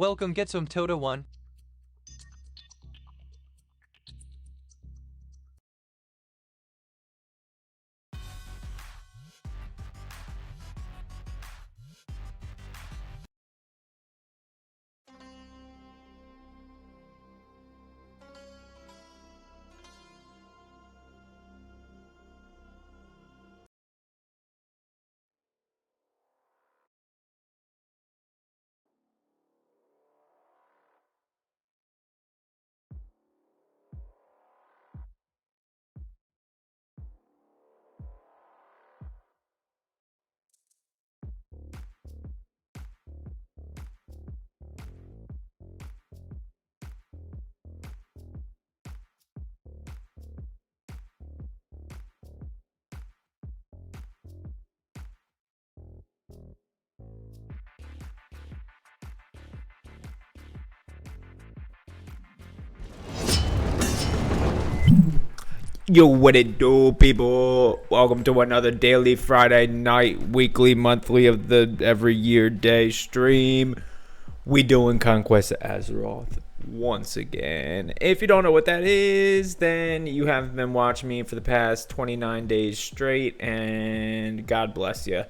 Welcome, get some Tota 1. Yo, what it do, people? Welcome to another daily Friday night, weekly, monthly of the every year day stream. We doing Conquest Azeroth once again. If you don't know what that is, then you haven't been watching me for the past 29 days straight, and God bless you.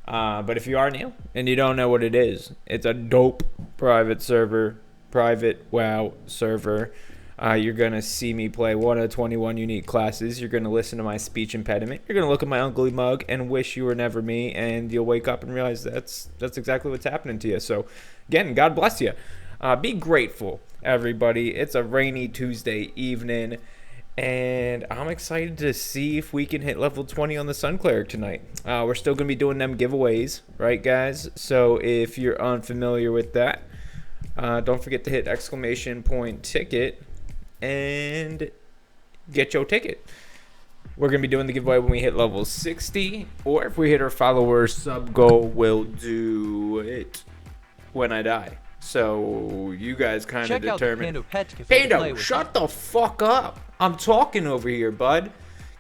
But if you are new and you don't know what it is, it's a dope private server, private WoW server. You're going to see me play one of 21 unique classes. You're going to listen to my speech impediment. You're going to look at my ugly mug and wish you were never me, and you'll wake up and realize that's exactly what's happening to you. So, again, God bless you. Be grateful, everybody. It's a rainy Tuesday evening, and I'm excited to see if we can hit level 20 on the Sun Cleric tonight. We're still going to be doing them giveaways, right, guys? So if you're unfamiliar with that, don't forget to hit ! Ticket and get your ticket. We're going to be doing the giveaway when we hit level 60, or if we hit our followers sub goal, we'll do it when I die. So you guys kind of determine. Pando, shut the fuck up. I'm talking over here, bud.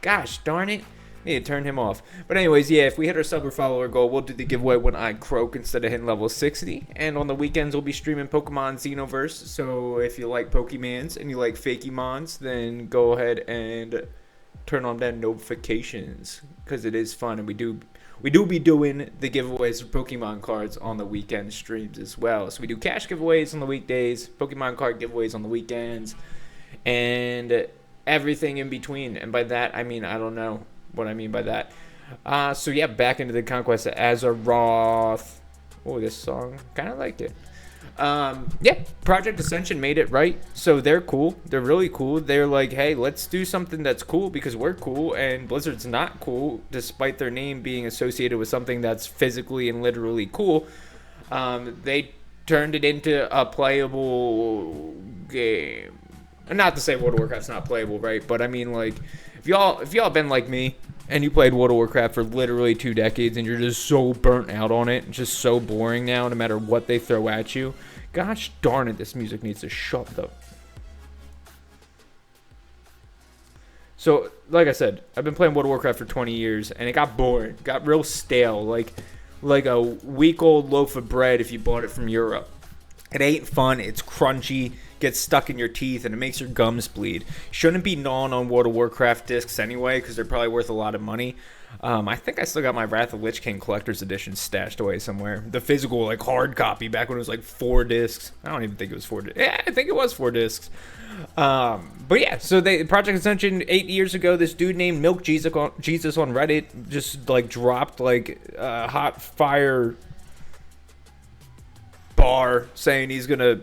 Gosh darn it. Need to turn him off. But anyways, yeah, if we hit our sub or follower goal, we'll do the giveaway when I croak instead of hitting level 60. And on the weekends, we'll be streaming Pokemon Xenoverse. So if you like Pokemons and you like Fakemons, then go ahead and turn on that notifications, because it is fun. And we do be doing the giveaways of Pokemon cards on the weekend streams as well. So we do cash giveaways on the weekdays, Pokemon card giveaways on the weekends, and everything in between. And by that, I mean, I don't know what I mean by that. So yeah, back into the Conquest of Azeroth. Oh, this song, kind of liked it. Yeah, Project Ascension made it, right? So they're cool. They're really cool. They're like, hey, let's do something that's cool because we're cool, and Blizzard's not cool, despite their name being associated with something that's physically and literally cool. They turned it into a playable game. Not to say World of Warcraft's not playable, right? But I mean, like, if y'all been like me and you played World of Warcraft for literally 2 decades and you're just so burnt out on it, just so boring now, no matter what they throw at you, gosh darn it, this music needs to shut up. So, like I said, I've been playing World of Warcraft for 20 years, and it got boring, got real stale, like a week-old loaf of bread if you bought it from Europe. It ain't fun, it's crunchy, gets stuck in your teeth, and it makes your gums bleed. Shouldn't be gnawing on World of Warcraft discs anyway, because they're probably worth a lot of money. I think I still got my Wrath of Lich King Collector's Edition stashed away somewhere. The physical, like, hard copy back when it was like 4 discs. I don't even think it was 4 discs. Yeah, I think it was 4 discs. But yeah, so Project Ascension 8 years ago, this dude named Milk Jesus on Reddit just, like, dropped, like, hot fire bar saying he's gonna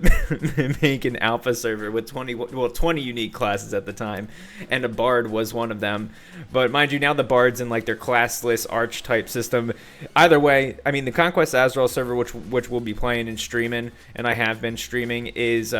make an alpha server with 20 unique classes at the time, and a bard was one of them. But mind you, now the bards in like their classless archetype system. Either way, I mean, the Conquest Azeroth server, which we'll be playing and streaming, and I have been streaming, is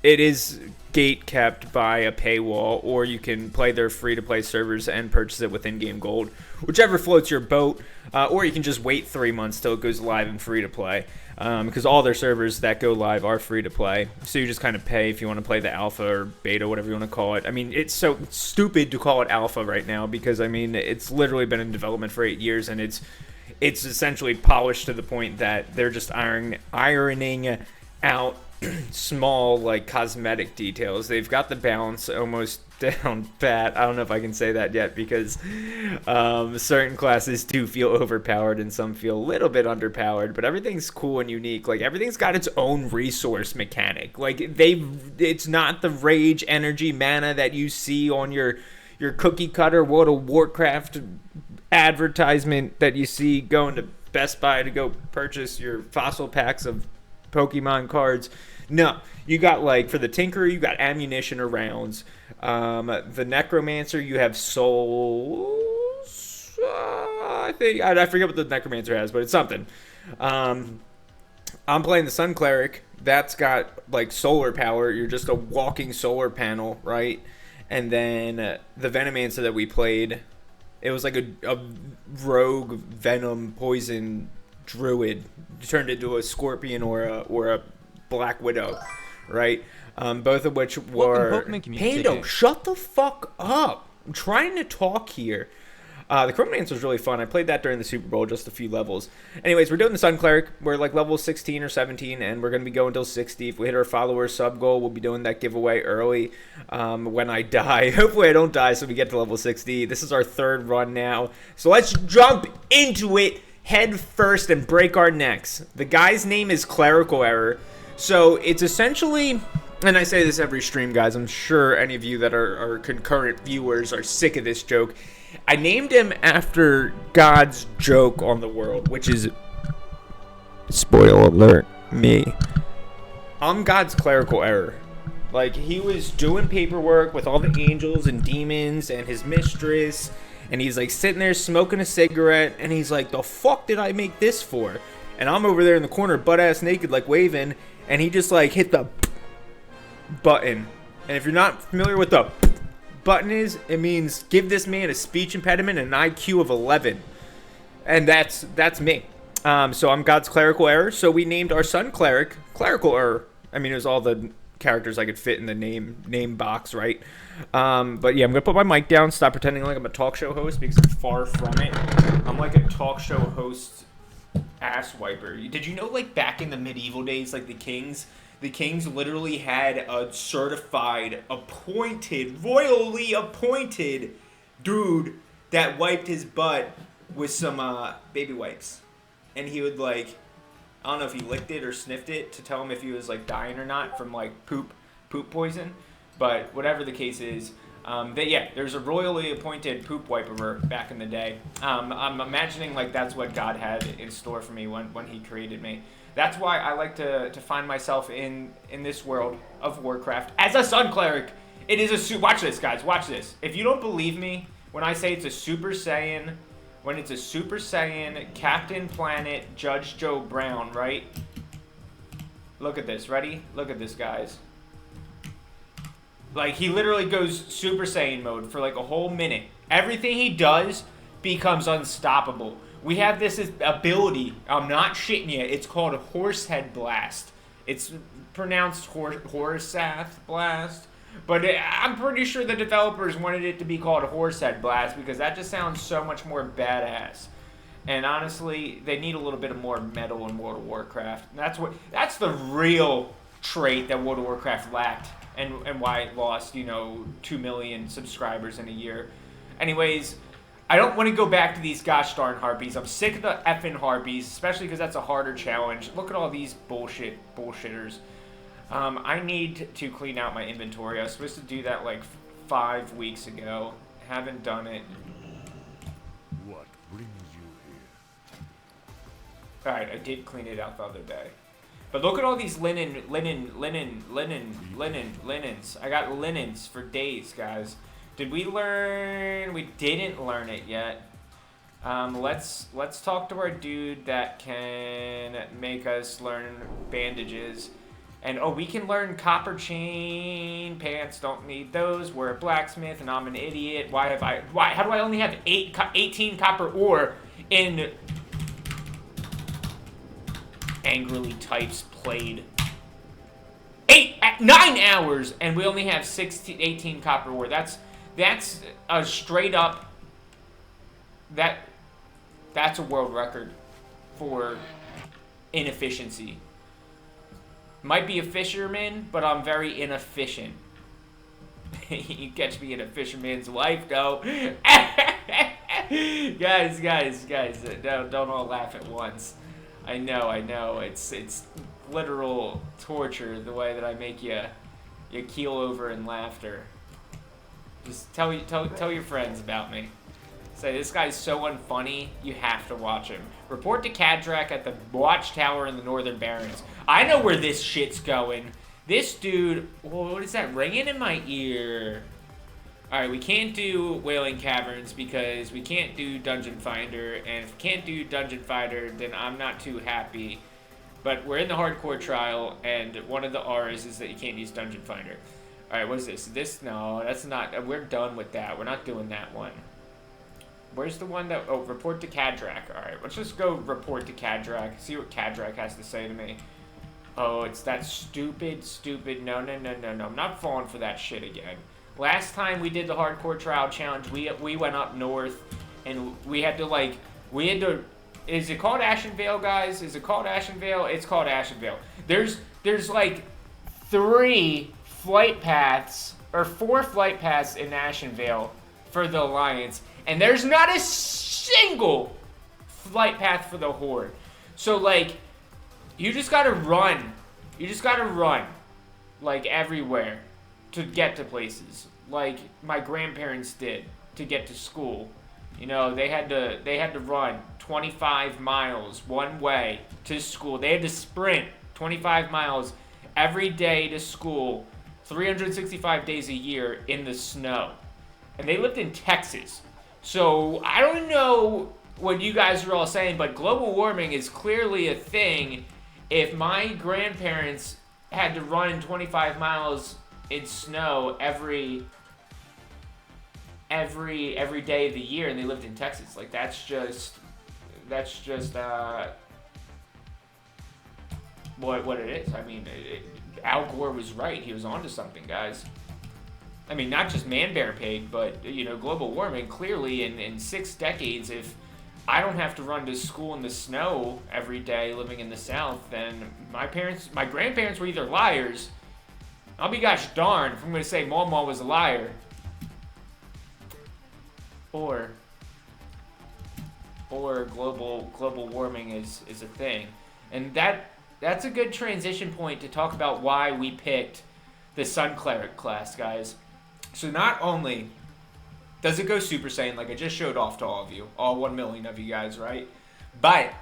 it is gate kept by a paywall, or you can play their free-to-play servers and purchase it with in-game gold, whichever floats your boat, or you can just wait 3 months till it goes live and free-to-play, because all their servers that go live are free-to-play, so you just kind of pay if you want to play the alpha or beta, whatever you want to call it. I mean, it's so stupid to call it alpha right now, because, I mean, it's literally been in development for 8 years, and it's essentially polished to the point that they're just ironing out small like cosmetic details. They've got the balance almost down pat. I don't know if I can say that yet because certain classes do feel overpowered and some feel a little bit underpowered, but everything's cool and unique. Like everything's got its own resource mechanic. Like it's not the rage energy mana that you see on your cookie cutter World of Warcraft advertisement that you see going to Best Buy to go purchase your fossil packs of Pokemon cards. No, you got like for the Tinkerer, you got ammunition or rounds. The Necromancer, you have souls. I think I forget what the Necromancer has, but it's something. I'm playing the Sun Cleric. That's got like solar power. You're just a walking solar panel, right? And then the Venomancer that we played, it was like a rogue venom poison druid turned into a scorpion or a black widow, right? Both of which were Pando, shut the fuck up. I'm trying to talk here. The Chronomancer was really fun. I played that during the Super Bowl, just a few levels. Anyways, we're doing the Sun Cleric. We're like level 16 or 17, and we're going to be going until 60. If we hit our follower sub goal, we'll be doing that giveaway early when I die. Hopefully I don't die so we get to level 60. This is our third run now. So let's jump into it head first and break our necks. The guy's name is Clerical Error. So it's essentially, and I say this every stream, guys. I'm sure any of you that are concurrent viewers are sick of this joke. I named him after God's joke on the world, which is, spoiler alert, me. I'm God's clerical error. Like, he was doing paperwork with all the angels and demons and his mistress, and he's, like, sitting there smoking a cigarette, and he's like, the fuck did I make this for? And I'm over there in the corner, butt-ass naked, like, waving, and he just, like, hit the button. And if you're not familiar with the button is, it means give this man a speech impediment and an IQ of 11. And that's me. So I'm God's clerical error. So we named our Sun Cleric Clerical Error. I mean, it was all the characters I could fit in the name box, right? But yeah, I'm gonna put my mic down, stop pretending like I'm a talk show host because I'm far from it. I'm like a talk show host ass wiper. Did you know, like, back in the medieval days, like the kings literally had a certified, appointed, royally appointed dude that wiped his butt with some baby wipes. And he would, like, I don't know if he licked it or sniffed it to tell him if he was, like, dying or not from, like, poop poison. But whatever the case is, there's a royally appointed poop wiperer back in the day. I'm imagining, like, that's what God had in store for me when he created me. That's why I like to find myself in this world of Warcraft as a Sun Cleric. It is watch this, guys. Watch this. If you don't believe me when I say it's a Super Saiyan, Captain Planet, Judge Joe Brown, right? Look at this. Ready? Look at this, guys. Like, he literally goes Super Saiyan mode for like a whole minute. Everything he does becomes unstoppable. We have this ability, I'm not shitting you, it's called Horsehead Blast. It's pronounced Horsath Blast, but I'm pretty sure the developers wanted it to be called Horsehead Blast because that just sounds so much more badass. And honestly, they need a little bit of more metal in World of Warcraft. That's the real trait that World of Warcraft lacked and why it lost, 2 million subscribers in a year. Anyways, I don't want to go back to these gosh darn harpies. I'm sick of the effing harpies, especially because that's a harder challenge. Look at all these bullshitters. I need to clean out my inventory. I was supposed to do that like 5 weeks ago. Haven't done it. What brings you here? Alright, I did clean it out the other day. But look at all these linens. I got linens for days, guys. Did we learn? We didn't learn it yet. Let's talk to our dude that can make us learn bandages. And we can learn copper chain pants. Don't need those. We're a blacksmith, and I'm an idiot. How do I only have 18 copper ore in? Angrily types played 9 hours, and we only have 18 copper ore. That's a straight up. That's a world record for inefficiency. Might be a fisherman, but I'm very inefficient. You catch me in a fisherman's life, though. guys, don't all laugh at once. I know. It's literal torture the way that I make you keel over in laughter. Just tell your friends about me. Say, this guy's so unfunny, you have to watch him. Report to Kadrak at the Watchtower in the Northern Barrens. I know where this shit's going. This dude, what is that ringing in my ear? Alright, we can't do Wailing Caverns because we can't do Dungeon Finder. And if we can't do Dungeon Finder, then I'm not too happy. But we're in the hardcore trial, and one of the R's is that you can't use Dungeon Finder. Alright, what is this? No, that's not, we're done with that. We're not doing that one. Where's the one that... Oh, report to Kadrak. Alright, let's just go report to Kadrak. See what Kadrak has to say to me. Oh, it's that stupid... No. I'm not falling for that shit again. Last time we did the Hardcore Trial Challenge, we went up north, and we had to... Is it called Ashenvale, guys? Is it called Ashenvale? It's called Ashenvale. There's like 3 flight paths, or 4 flight paths in Ashenvale for the Alliance. And there's not a single flight path for the Horde. So, like, you just gotta run. You just gotta run, like, everywhere to get to places. Like my grandparents did to get to school. You know, they had to run 25 miles one way to school. They had to sprint 25 miles every day to school, 365 days a year in the snow. And they lived in Texas. So, I don't know what you guys are all saying, but global warming is clearly a thing. If my grandparents had to run 25 miles in snow every day of the year, and they lived in Texas, like, that's just what it is. I mean, Al Gore was right. He was onto something, guys. I mean, not just man-bear pig, but, you know, global warming, clearly in 6 decades, if I don't have to run to school in the snow every day living in the South, then my grandparents were either liars. I'll be gosh darn if I'm going to say Mama was a liar. Or global warming is a thing. And that's a good transition point to talk about why we picked the Sun Cleric class, guys. So not only does it go Super Saiyan, like I just showed off to all of you, all 1 million of you guys, right? But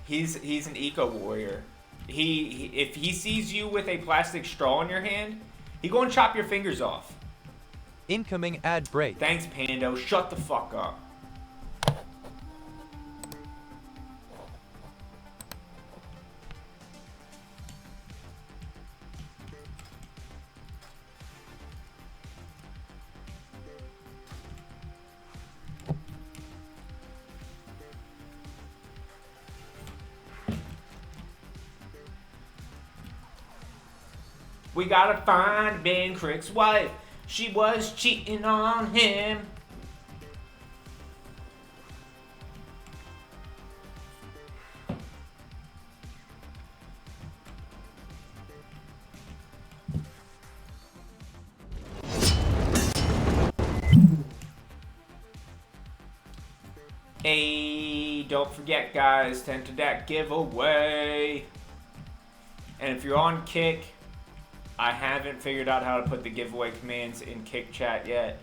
he's an eco warrior. If he sees you with a plastic straw in your hand, he gonna chop your fingers off. Incoming ad break. Thanks, Pando. Shut the fuck up. We gotta find Ben Crick's wife. She was cheating on him. Hey, don't forget, guys, to enter that giveaway. And if you're on Kick, I haven't figured out how to put the giveaway commands in Kick chat yet.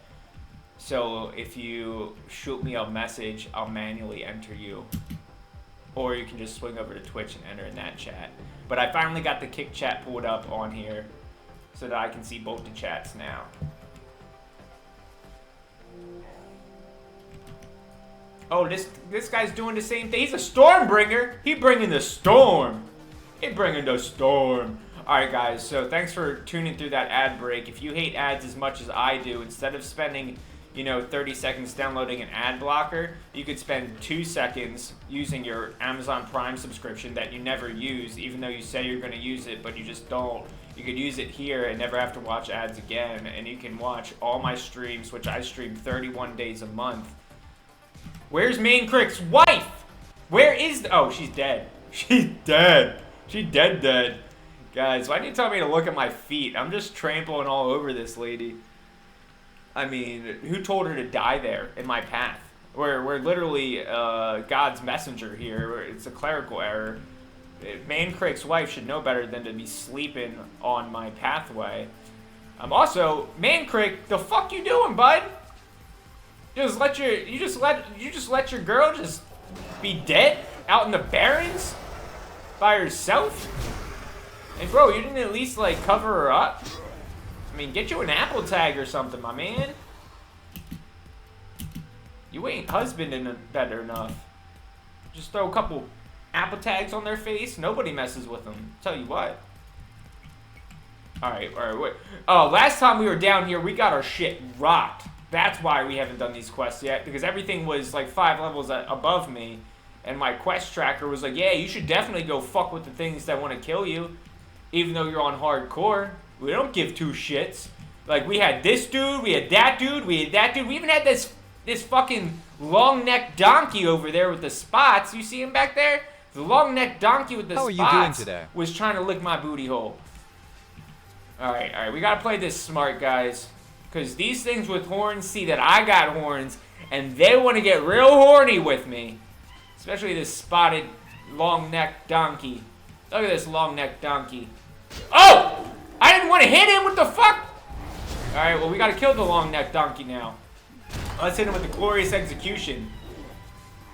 So if you shoot me a message, I'll manually enter you. Or you can just swing over to Twitch and enter in that chat. But I finally got the Kick chat pulled up on here so that I can see both the chats now. Oh, this guy's doing the same thing. He's a Stormbringer. He bringing the storm. He bringing the storm. Alright guys, so thanks for tuning through that ad break. If you hate ads as much as I do, instead of spending, 30 seconds downloading an ad blocker, you could spend 2 seconds using your Amazon Prime subscription that you never use, even though you say you're going to use it, but you just don't. You could use it here and never have to watch ads again, and you can watch all my streams, which I stream 31 days a month, Where's Main Crick's wife? Where is the... Oh, she's dead. She's dead. She's dead. Guys, why didn't you tell me to look at my feet? I'm just trampling all over this lady. I mean, who told her to die there in my path? We're literally God's messenger here. It's a clerical error. Man Crick's wife should know better than to be sleeping on my pathway. Also, Man Crick, the fuck you doing, bud? You just let your girl just be dead out in the barrens by herself? And bro, you didn't at least like cover her up? I mean, get you an Apple tag or something, my man. You ain't husbanding better enough. Just throw a couple Apple tags on their face. Nobody messes with them. Tell you what. Alright, wait. Oh, last time we were down here, we got our shit rocked. That's why we haven't done these quests yet. Because everything was like 5 levels above me. And my quest tracker was like, yeah, you should definitely go fuck with the things that want to kill you. Even though you're on hardcore. We don't give two shits. Like, we had this dude, we had that dude, we had that dude. We even had this fucking long-necked donkey over there with the spots. You see him back there? The long-necked donkey with the spots. How are you doing today? Was trying to lick my booty hole. Alright. We gotta play this smart, guys. Because these things with horns see that I got horns, and they want to get real horny with me. Especially this spotted long-necked donkey. Look at this long-necked donkey. Oh! I didn't want to hit him. What the fuck? Alright, well, we gotta kill the long-necked donkey now. Let's hit him with the glorious execution.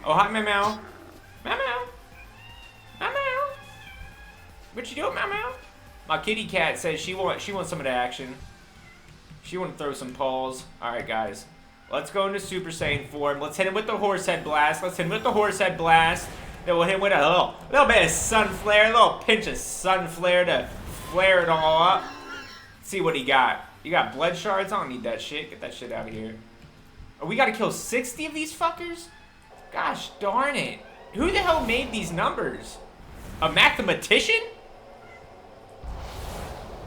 Oh, hi, Meow Meow. Meow Meow. Meow Meow. What you doing, Meow Meow? My kitty cat says she wants some of the action. She want to throw some paws. Alright, guys. Let's go into Super Saiyan form. Let's hit him with the horse head blast. Then we'll hit him with a little bit of sun flare. A little pinch of sun flare to flare it all up. Let's see what he got. You got blood shards? I don't need that shit. Get that shit out of here. Oh, we gotta kill 60 of these fuckers? Gosh darn it. Who the hell made these numbers? A mathematician?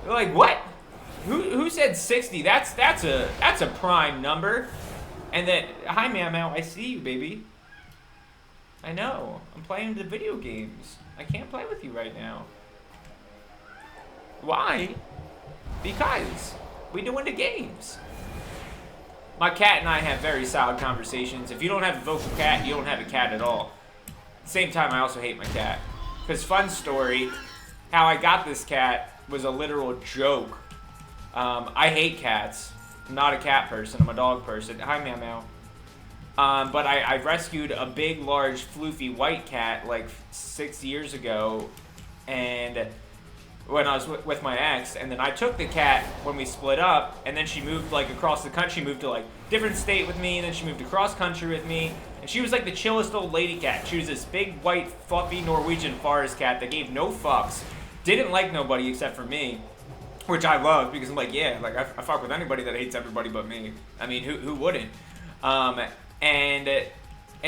Like, what? Who said 60? That's a prime number. And then, hi Meow Meow, I see you, baby. I know. I'm playing the video games. I can't play with you right now. Why? Because we doing the games. My cat and I have very solid conversations. If you don't have a vocal cat, you don't have a cat at all. At the same time, I also hate my cat. Because fun story, how I got this cat was a literal joke. I hate cats. I'm not a cat person. I'm a dog person. Hi, Meow Meow. But I rescued a big, large, floofy white cat like 6 years ago. And when I was with my ex, and then I took the cat when we split up, and then she moved like across the country, moved to like different state with me, and then she moved across country with me, and she was like the chillest old lady cat. She was this big, white, fluffy Norwegian forest cat that gave no fucks, didn't like nobody except for me, which I love because I'm like, yeah, like I fuck with anybody that hates everybody but me. I mean, who wouldn't? And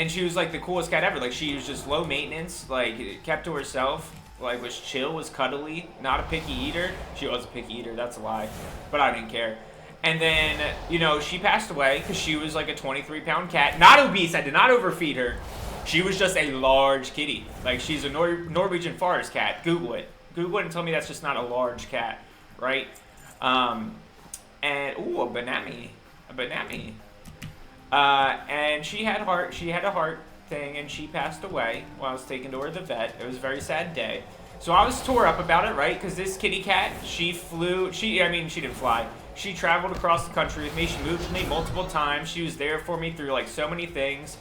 she was like the coolest cat ever. Like she was just low maintenance, like kept to herself. Like, was chill, was cuddly, not a picky eater. She was a picky eater, that's a lie. But I didn't care. And then, you know, she passed away because she was like a 23-pound cat. Not obese, I did not overfeed her. She was just a large kitty. Like, she's a Norwegian forest cat. Google it. Google it and tell me that's just not a large cat, right? And, ooh, a Banami. A Banami. And she had a heart thing, and she passed away while I was taken to her to the vet. It was a very sad day. So I was tore up about it, right? Because this kitty cat, she didn't fly. She traveled across the country with me. She moved with me multiple times. She was there for me through like so many things.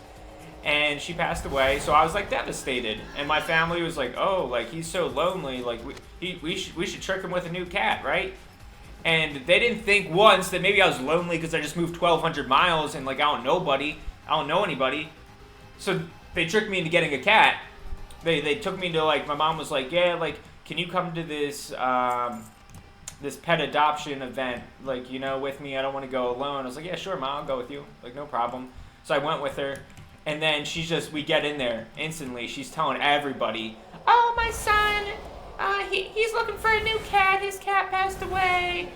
And she passed away, so I was like devastated. And my family was like, oh, like he's so lonely, like we should trick him with a new cat, right? And they didn't think once that maybe I was lonely because I just moved 1,200 miles and like I don't know anybody. So they tricked me into getting a cat. They took me to like, my mom was like, yeah, like, can you come to this this pet adoption event, like, you know, with me? I don't want to go alone. I was like, yeah, sure, Mom, I'll go with you. Like, no problem. So I went with her, and then we get in there instantly. She's telling everybody, oh, my son, he's looking for a new cat. His cat passed away.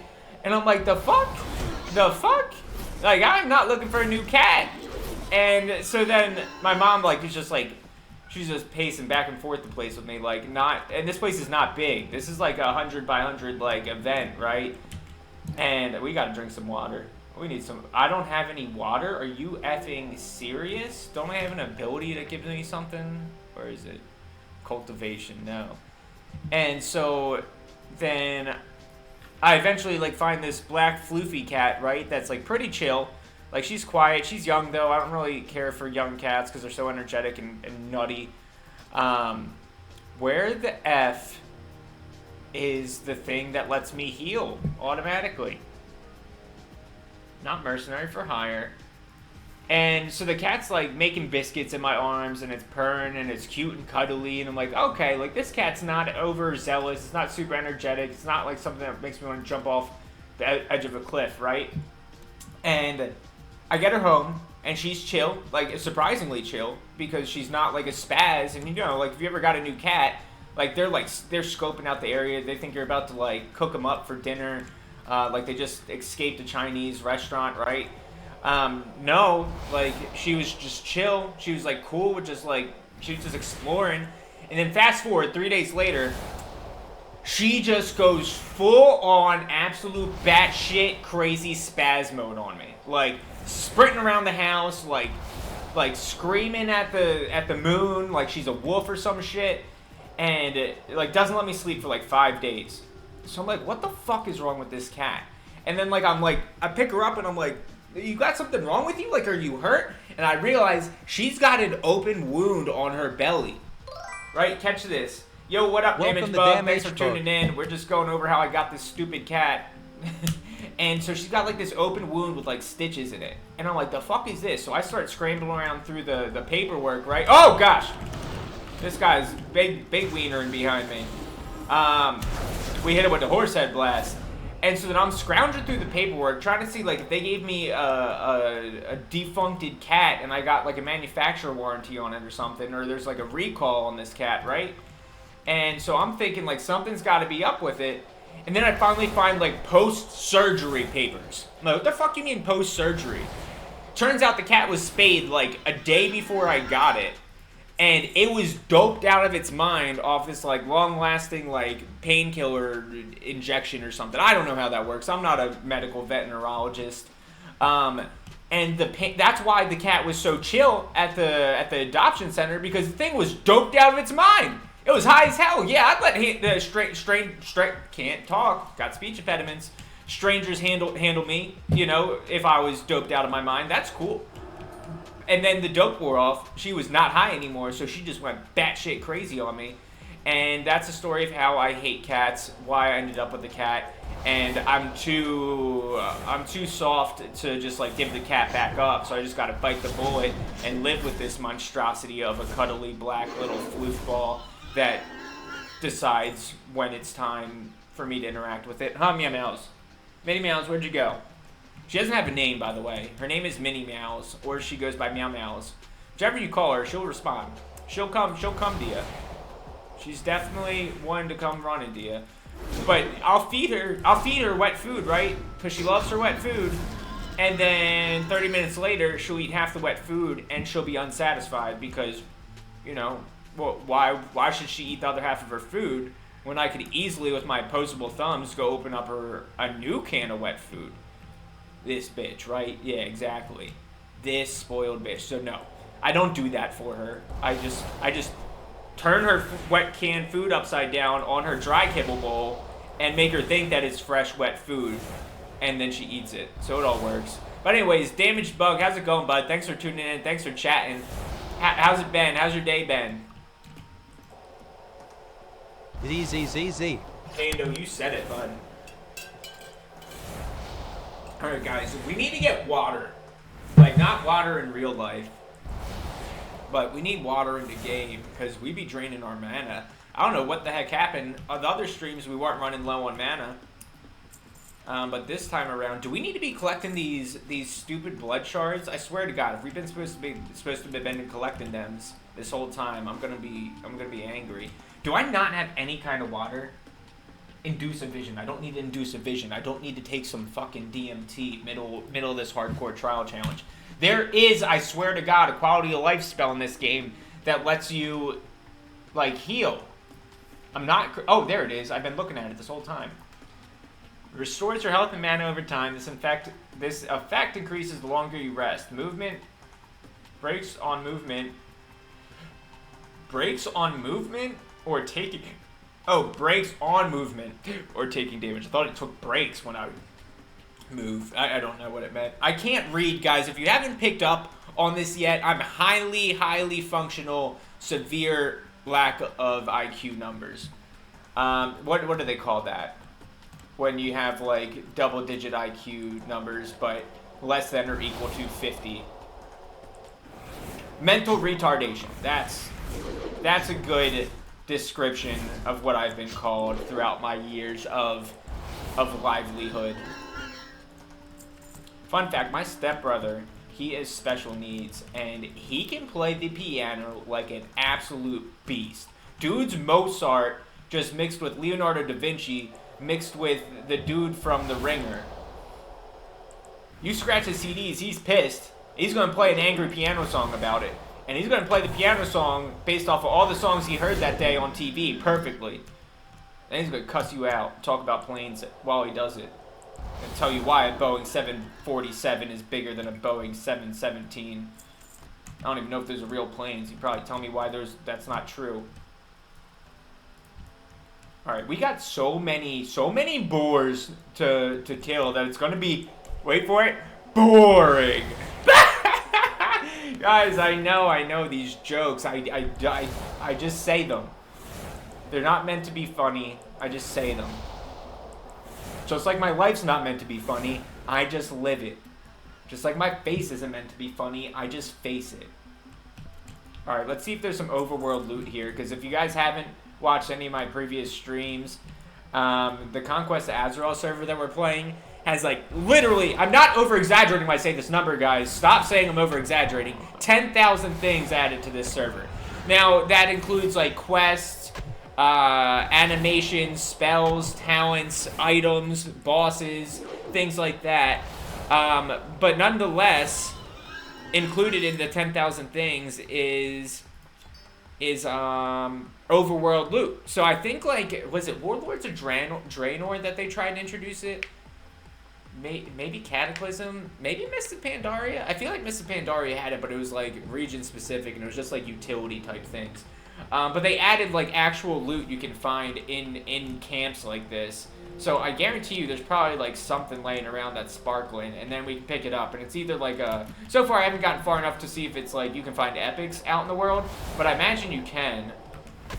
And I'm like, the fuck? The fuck? Like, I'm not looking for a new cat. And so then my mom, like, is just like, she's just pacing back and forth the place with me, like, and this place is not big. This is like a 100 by 100, like, event, right? And we gotta drink some water. We need some. I don't have any water. Are you effing serious? Don't I have an ability to give me something? Or is it cultivation? No. And so then I eventually, like, find this black floofy cat, right? That's, like, pretty chill. Like, she's quiet. She's young, though. I don't really care for young cats because they're so energetic and nutty. Where the F is the thing that lets me heal automatically? Not mercenary for hire. And so the cat's, like, making biscuits in my arms, and it's purring, and it's cute and cuddly, and I'm like, okay, like, this cat's not overzealous, it's not super energetic, it's not, like, something that makes me want to jump off the edge of a cliff, right? And I get her home, and she's chill, like, surprisingly chill, because she's not, like, a spaz, and, you know, like, if you ever got a new cat, like, they're scoping out the area, they think you're about to, like, cook them up for dinner, like, they just escaped a Chinese restaurant, right? No, like, she was just chill. She was, like, cool with just, like, she was just exploring. And then fast forward 3 days later, she just goes full on absolute batshit crazy spaz mode on me. Like, sprinting around the house, like screaming at the moon, like she's a wolf or some shit. And, like, doesn't let me sleep for, like, 5 days. So I'm like, what the fuck is wrong with this cat? And then, like, I pick her up and I'm like, you got something wrong with you? Like, are you hurt? And I realize she's got an open wound on her belly. Right? Catch this. Yo, what up, Damage Bug? Thanks for tuning in. We're just going over how I got this stupid cat. And so she's got, like, this open wound with, like, stitches in it. And I'm like, the fuck is this? So I start scrambling around through the paperwork, right? Oh, gosh! This guy's big wiener behind me. We hit it with the horse head blast. And so then I'm scrounging through the paperwork, trying to see, like, if they gave me a defuncted cat and I got, like, a manufacturer warranty on it or something, or there's, like, a recall on this cat, right? And so I'm thinking, like, something's got to be up with it. And then I finally find, like, post-surgery papers. I'm like, what the fuck do you mean post-surgery? Turns out the cat was spayed, like, a day before I got it. And it was doped out of its mind off this, like, long-lasting, like, painkiller injection or something. I don't know how that works. I'm not a medical veterinologist. And that's why the cat was so chill at the adoption center, because the thing was doped out of its mind. It was high as hell. Yeah, I'd let the can't talk, got speech impediments. Strangers handle me, you know, if I was doped out of my mind. That's cool. And then the dope wore off. She was not high anymore, so she just went batshit crazy on me. And that's the story of how I hate cats, why I ended up with the cat. And I'm too soft to just, like, give the cat back up, so I just gotta bite the bullet and live with this monstrosity of a cuddly black little floofball that decides when it's time for me to interact with it. Huh, Meow Meows? Minnie Meows, where'd you go? She doesn't have a name, by the way. Her name is Minnie Meows, or she goes by Meow Meows. Whichever you call her, she'll respond. She'll come to you. She's definitely one to come running to you. But I'll feed her wet food, right? Because she loves her wet food. And then 30 minutes later, she'll eat half the wet food, and she'll be unsatisfied because, you know, well, why should she eat the other half of her food when I could easily, with my opposable thumbs, go open up a new can of wet food? This bitch, right? Yeah, exactly. This spoiled bitch. So no, I don't do that for her. I just turn her wet canned food upside down on her dry kibble bowl and make her think that it's fresh wet food, and then she eats it. So it all works. But anyways, Damaged Bug, how's it going, bud? Thanks for tuning in. Thanks for chatting. How's it been? How's your day been? Z. Dando, you said it, bud. Alright, guys, we need to get water. Like, not water in real life, but we need water in the game, because we be draining our mana. I don't know what the heck happened. On the other streams, we weren't running low on mana. But this time around, do we need to be collecting these stupid blood shards? I swear to God, if we've been supposed to have been collecting them this whole time, I'm gonna be angry. Do I not have any kind of water? Induce a vision. I don't need to induce a vision. I don't need to take some fucking DMT middle of this hardcore trial challenge. There is, I swear to God, a quality of life spell in this game that lets you, like, heal. I'm not... Oh, there it is. I've been looking at it this whole time. Restores your health and mana over time. This effect increases the longer you rest. Movement... Breaks on movement... Breaks on movement or taking... Oh, breaks on movement or taking damage. I thought it took breaks when I would move. I don't know what it meant. I can't read, guys. If you haven't picked up on this yet, I'm highly, highly functional, severe lack of IQ numbers. What do they call that? When you have, like, double-digit IQ numbers, but less than or equal to 50. Mental retardation. That's a good description of what I've been called throughout my years of livelihood. Fun fact, my stepbrother, he is special needs, and he can play the piano like an absolute beast. Dude's Mozart just mixed with Leonardo da Vinci, mixed with the dude from The Ringer. You scratch his CDs, he's pissed. He's going to play an angry piano song about it. And he's going to play the piano song based off of all the songs he heard that day on TV perfectly. And he's going to cuss you out, talk about planes while he does it. And tell you why a Boeing 747 is bigger than a Boeing 717. I don't even know if those are real planes. He'd probably tell me why that's not true. Alright, we got so many boars to kill that it's going to be, wait for it, boring. Guys, I know these jokes. I just say them. They're not meant to be funny. I just say them. Just like my life's not meant to be funny, I just live it. Just like my face isn't meant to be funny, I just face it. Alright, let's see if there's some overworld loot here, because if you guys haven't watched any of my previous streams, the Conquest of Azeroth server that we're playing has, like, literally, I'm not over-exaggerating when I say this number, guys. Stop saying I'm over-exaggerating. 10,000 things added to this server. Now, that includes, like, quests, animations, spells, talents, items, bosses, things like that. But nonetheless, included in the 10,000 things is overworld loot. So I think, like, was it Warlords of Draenor that they tried to introduce it? Maybe Cataclysm, maybe Mist of Pandaria. I feel like Mist of Pandaria had it, but it was like region specific and it was just like utility type things. But they added like actual loot you can find in camps like this. So I guarantee you there's probably like something laying around that's sparkling, and then we can pick it up. And it's either like so far I haven't gotten far enough to see if it's like you can find epics out in the world, but I imagine you can.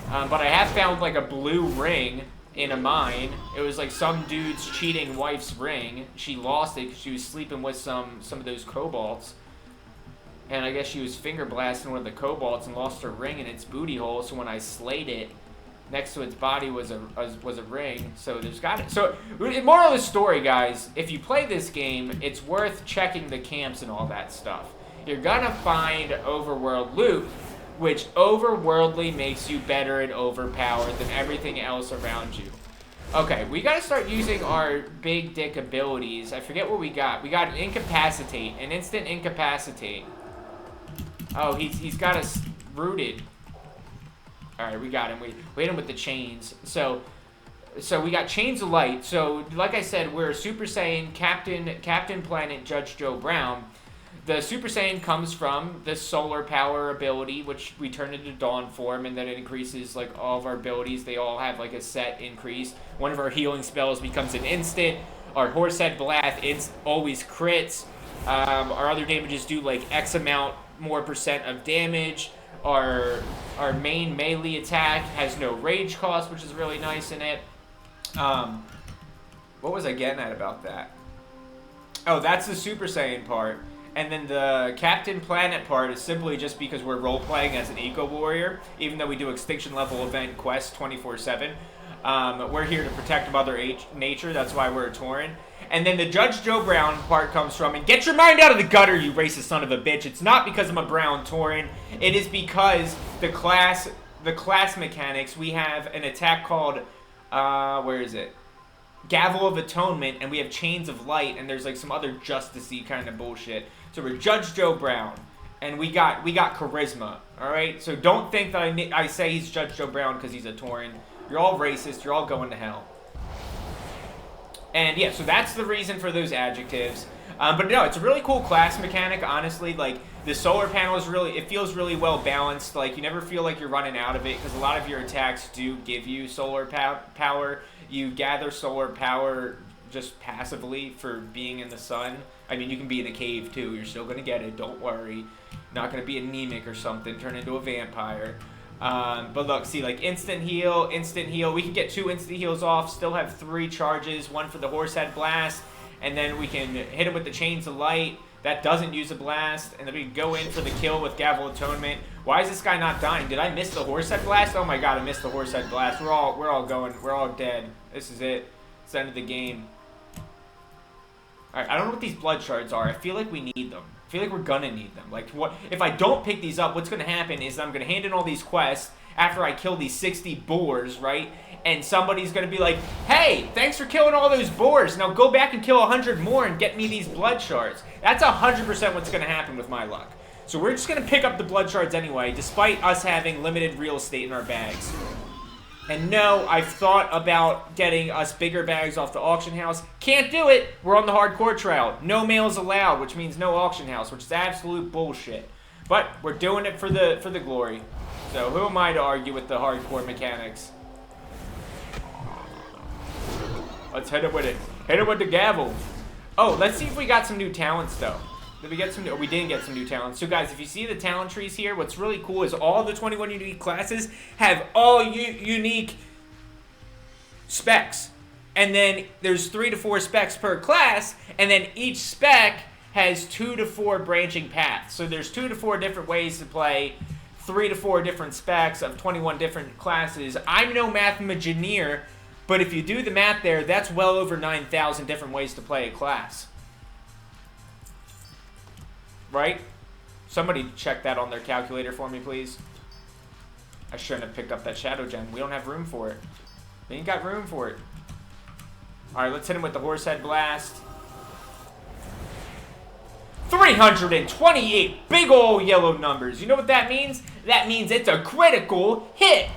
But I have found like a blue ring in a mine. It was like some dude's cheating wife's ring. She lost it because she was sleeping with some of those kobolds. And I guess she was finger blasting one of the kobolds and lost her ring in its booty hole. So when I slayed it, next to its body was a ring. So there's got it. So moral of the story, guys, if you play this game, it's worth checking the camps and all that stuff. You're gonna find overworld loot, which overworldly makes you better and overpowered than everything else around you. Okay, we gotta start using our big dick abilities. I forget what we got. We got an incapacitate, an instant incapacitate. Oh, he's got us rooted. Alright, we got him. We hit him with the chains. So we got Chains of Light. So, like I said, we're Super Saiyan Captain Planet Judge Joe Brown. The Super Saiyan comes from the solar power ability, which we turn into Dawn form, and then it increases like all of our abilities. They all have like a set increase. One of our healing spells becomes an instant. Our Horsehead Blast, it's always crits. Our other damages do like X amount more percent of damage. Our main melee attack has no rage cost, which is really nice in it. What was I getting at about that? Oh, that's the Super Saiyan part. And then the Captain Planet part is simply just because we're role-playing as an eco-warrior, even though we do extinction level event quests 24/7. We're here to protect Mother Nature, that's why we're a Tauren. And then the Judge Joe Brown part comes from, and get your mind out of the gutter, you racist son of a bitch. It's not because I'm a brown Tauren. It is because the class mechanics, we have an attack called, where is it? Gavel of Atonement, and we have Chains of Light, and there's like some other justicey kind of bullshit. So we're Judge Joe Brown, and we got charisma. All right. So don't think that I say he's Judge Joe Brown because he's a Tauren. You're all racist. You're all going to hell. And yeah, so that's the reason for those adjectives. But no, it's a really cool class mechanic, honestly. Like, the solar panel is really, it feels really well balanced. Like, you never feel like you're running out of it because a lot of your attacks do give you solar power. You gather solar power just passively for being in the sun. I mean, you can be in a cave too. You're still going to get it. Don't worry. Not going to be anemic or something, turn into a vampire. But look, see, like instant heal. We can get 2 instant heals off, still have 3 charges, 1 for the Horsehead Blast, and then we can hit him with the Chains of Light. That doesn't use a blast, and then we can go in for the kill with Gavel Atonement. Why is this guy not dying? Did I miss the Horsehead Blast? Oh my god, I missed the Horsehead Blast. We're all dead. This is it. It's the end of the game. Alright, I don't know what these blood shards are. I feel like we need them. I feel like we're gonna need them. Like, what if I don't pick these up? What's gonna happen is I'm gonna hand in all these quests after I kill these 60 boars, right? And somebody's gonna be like, hey, thanks for killing all those boars. Now go back and kill 100 more and get me these blood shards. That's 100% what's gonna happen with my luck. So we're just gonna pick up the blood shards anyway, despite us having limited real estate in our bags. And no, I've thought about getting us bigger bags off the auction house. Can't do it. We're on the hardcore trail. No males allowed, which means no auction house, which is absolute bullshit. But we're doing it for the glory. So who am I to argue with the hardcore mechanics? Let's hit it with it. Hit it with the gavel. Oh, let's see if we got some new talents though. Did we get some new, we didn't get some new talents. So guys, if you see the talent trees here, what's really cool is all the 21 unique classes have all unique specs. And then there's 3 to 4 specs per class, and then each spec has 2 to 4 branching paths. So there's 2 to 4 different ways to play, 3 to 4 different specs of 21 different classes. I'm no mathemagineer, but if you do the math there, that's well over 9,000 different ways to play a class. Right? Somebody check that on their calculator for me, please. I shouldn't have picked up that Shadow Gem. We don't have room for it. We ain't got room for it. Alright, let's hit him with the Horsehead Blast. 328 big ol' yellow numbers. You know what that means? That means it's a critical hit.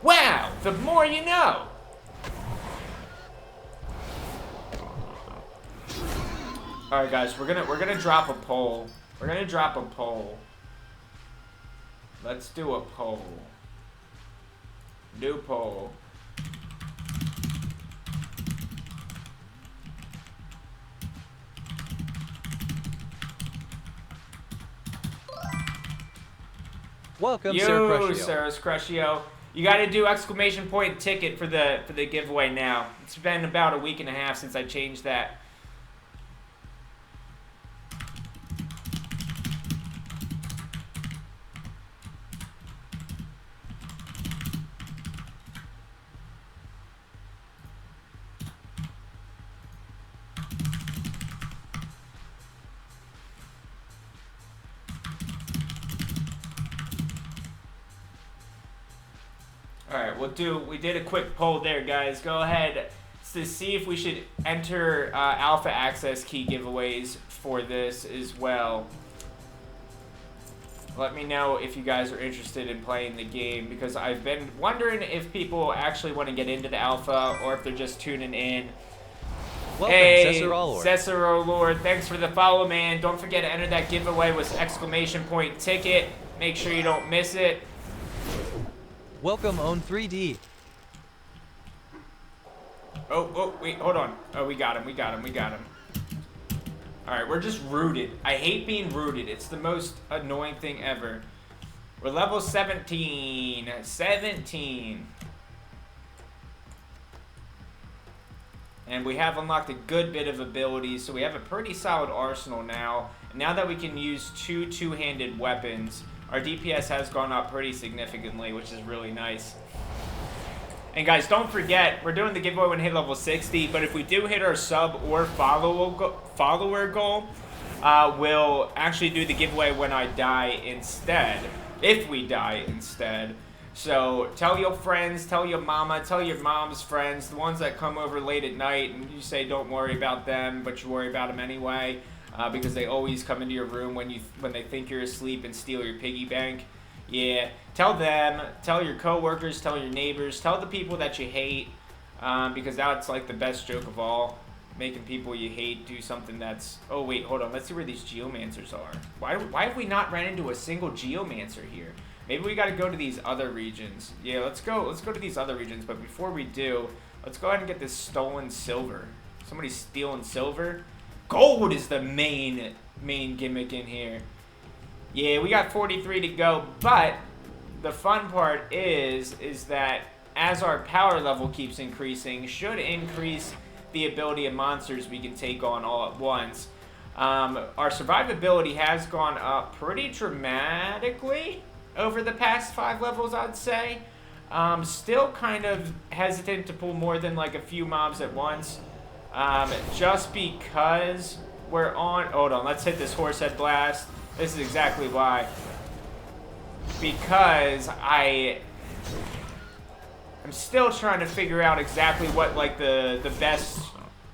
Wow, the more you know. Alright guys, we're gonna drop a poll. We're gonna drop a poll. Let's do a poll. New poll. Welcome, Sir Crushio. Sir Crushio. You gotta do exclamation point ticket for the giveaway now. It's been about a week and a half since I changed that. Alright, we did a quick poll there, guys. Go ahead to see if we should enter alpha access key giveaways for this as well. Let me know if you guys are interested in playing the game, because I've been wondering if people actually want to get into the alpha or if they're just tuning in. Welcome, hey, Cesar Lord, thanks for the follow, man. Don't forget to enter that giveaway with exclamation point ticket. Make sure you don't miss it. Welcome, Own 3D. Oh, wait, hold on. Oh, we got him. Alright, we're just rooted. I hate being rooted. It's the most annoying thing ever. We're level 17. 17. And we have unlocked a good bit of abilities, so we have a pretty solid arsenal now. And now that we can use 2 two-handed weapons, our DPS has gone up pretty significantly, which is really nice. And guys, don't forget, we're doing the giveaway when we hit level 60, but if we do hit our sub or follower goal, we'll actually do the giveaway when I die instead, if we die instead. So tell your friends, tell your mama, tell your mom's friends, the ones that come over late at night and you say don't worry about them, but you worry about them anyway. because they always come into your room when they think you're asleep and steal your piggy bank. Yeah, tell them, tell your coworkers, tell your neighbors, tell the people that you hate, because that's like the best joke of all. Making people you hate do something that's... Oh, wait, hold on. Let's see where these geomancers are. Why have we not ran into a single geomancer here? Maybe we got to go to these other regions. Yeah, let's go to these other regions. But before we do, let's go ahead and get this stolen silver. Somebody's stealing silver. Gold is the main gimmick in here. Yeah, we got 43 to go. But the fun part is that as our power level keeps increasing, should increase the ability of monsters we can take on all at once. Our survivability has gone up pretty dramatically over the past 5 levels, I'd say. Still kind of hesitant to pull more than like a few mobs at once, just because we're on... Hold on, let's hit this horsehead blast. This is exactly why. Because I'm still trying to figure out exactly what like the best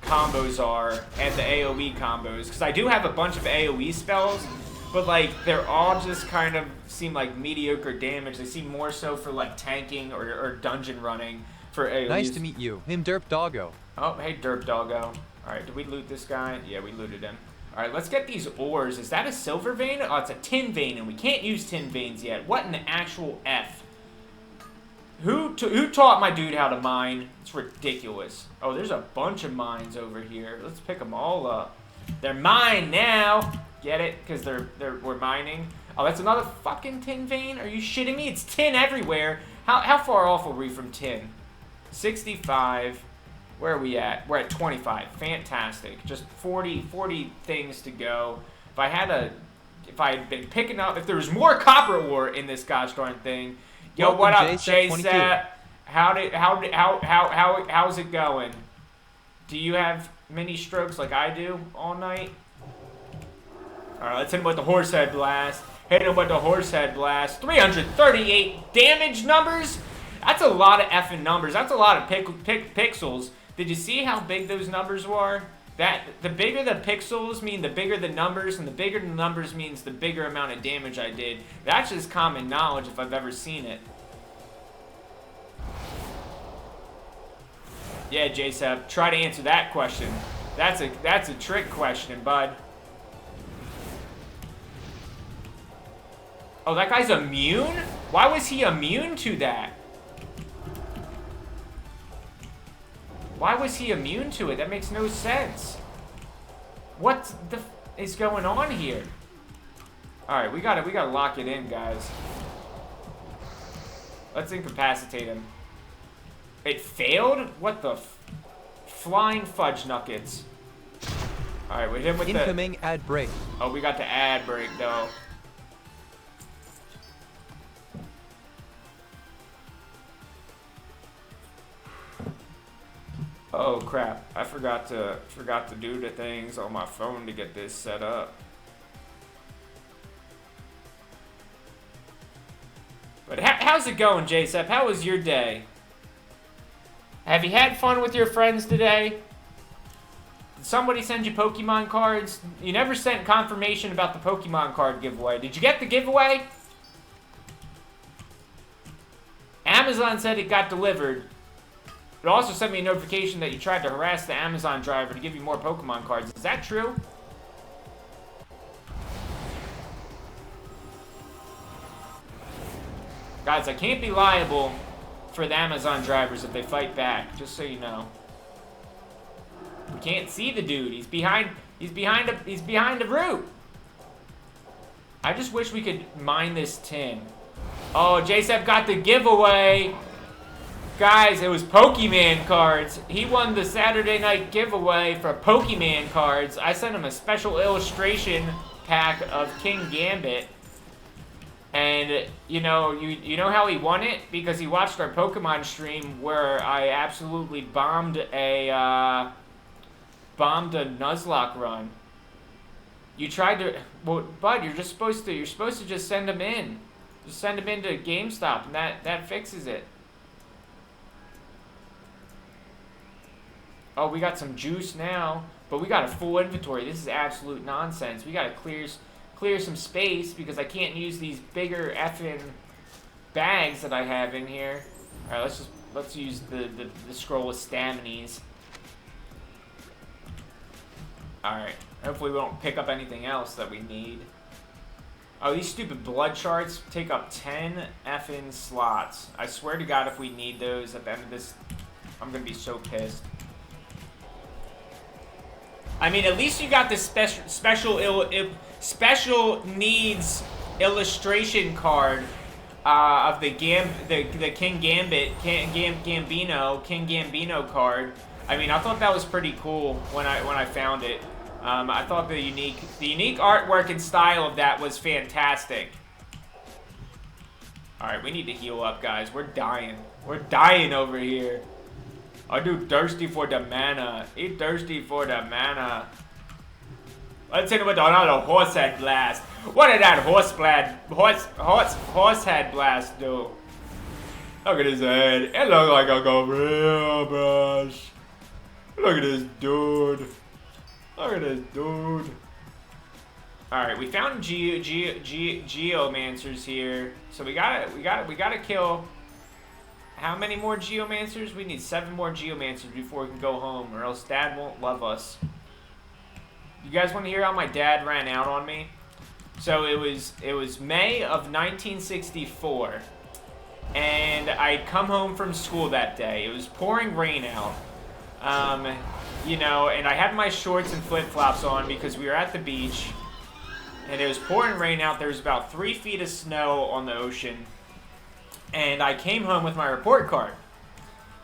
combos are and the AoE combos, because I do have a bunch of AoE spells, but like they're all just kind of seem like mediocre damage. They seem more so for like tanking or dungeon running for AoE. Nice to meet you. Him Derp Doggo. Oh, hey Derp Doggo. Alright, did we loot this guy? Yeah, we looted him. Alright, let's get these ores. Is that a silver vein? Oh, it's a tin vein, and we can't use tin veins yet. What in the actual F? Who taught my dude how to mine? It's ridiculous. Oh, there's a bunch of mines over here. Let's pick them all up. They're mine now. Get it? Because we're mining. Oh, that's another fucking tin vein? Are you shitting me? It's tin everywhere. How far off are we from tin? 65. Where are we at? We're at 25. Fantastic. Just 40 things to go. If I had been picking up, if there was more copper ore in this gosh darn thing. Yo, what up, JSET? How's it going? Do you have mini strokes like I do all night? Alright, let's hit him with the horsehead blast. Hit him with the horsehead blast. 338 damage numbers? That's a lot of effing numbers. That's a lot of pixels. Did you see how big those numbers were? The bigger the pixels mean the bigger the numbers, and the bigger the numbers means the bigger amount of damage I did. That's just common knowledge if I've ever seen it. Yeah, JSEP, try to answer that question. That's a trick question, bud. Oh, that guy's immune? Why was he immune to that? Why was he immune to it? That makes no sense. What the f is going on here? Alright, we gotta lock it in, guys. Let's incapacitate him. It failed? What the flying fudge nuggets? Alright, we hit him with Incoming ad break. Oh, we got the ad break, though. Oh crap! I forgot to do the things on my phone to get this set up. But how's it going, JSEP? How was your day? Have you had fun with your friends today? Did somebody send you Pokemon cards? You never sent confirmation about the Pokemon card giveaway. Did you get the giveaway? Amazon said it got delivered. It also sent me a notification that you tried to harass the Amazon driver to give you more Pokemon cards. Is that true? Guys, I can't be liable for the Amazon drivers if they fight back, just so you know. We can't see the dude. He's behind a root. I just wish we could mine this tin. Oh, JSEP got the giveaway. Guys, it was Pokemon cards. He won the Saturday night giveaway for Pokemon cards. I sent him a special illustration pack of King Gambit. And, you know how he won it? Because he watched our Pokemon stream where I absolutely bombed a Nuzlocke run. You tried to... Well, Bud, you're supposed to just send him in. Just send him into GameStop, and that fixes it. Oh, we got some juice now. But we got a full inventory. This is absolute nonsense. We gotta clear some space because I can't use these bigger effing bags that I have in here. All right, let's use the scroll of stamines. All right. Hopefully we don't pick up anything else that we need. Oh, these stupid blood shards take up 10 effing slots. I swear to God, if we need those at the end of this, I'm gonna be so pissed. I mean, at least you got this special needs illustration card of the King Gambino card. I mean, I thought that was pretty cool when I found it. I thought the unique artwork and style of that was fantastic. All right, we need to heal up, guys. We're dying. We're dying over here. I do thirsty for the mana. Eat thirsty for the mana. Let's hit him with another horse head blast. What did that horse head blast do? Look at his head. It looks like a gorilla brush. Look at this dude. Look at this dude. Alright, we found geomancers here. So we gotta kill how many more geomancers? We need 7 more geomancers before we can go home, or else Dad won't love us. You guys want to hear how my dad ran out on me? So it was May of 1964, and I'd come home from school that day. It was pouring rain out. You know, and I had my shorts and flip-flops on because we were at the beach, and it was pouring rain out. There was about 3 feet of snow on the ocean, and I came home with my report card,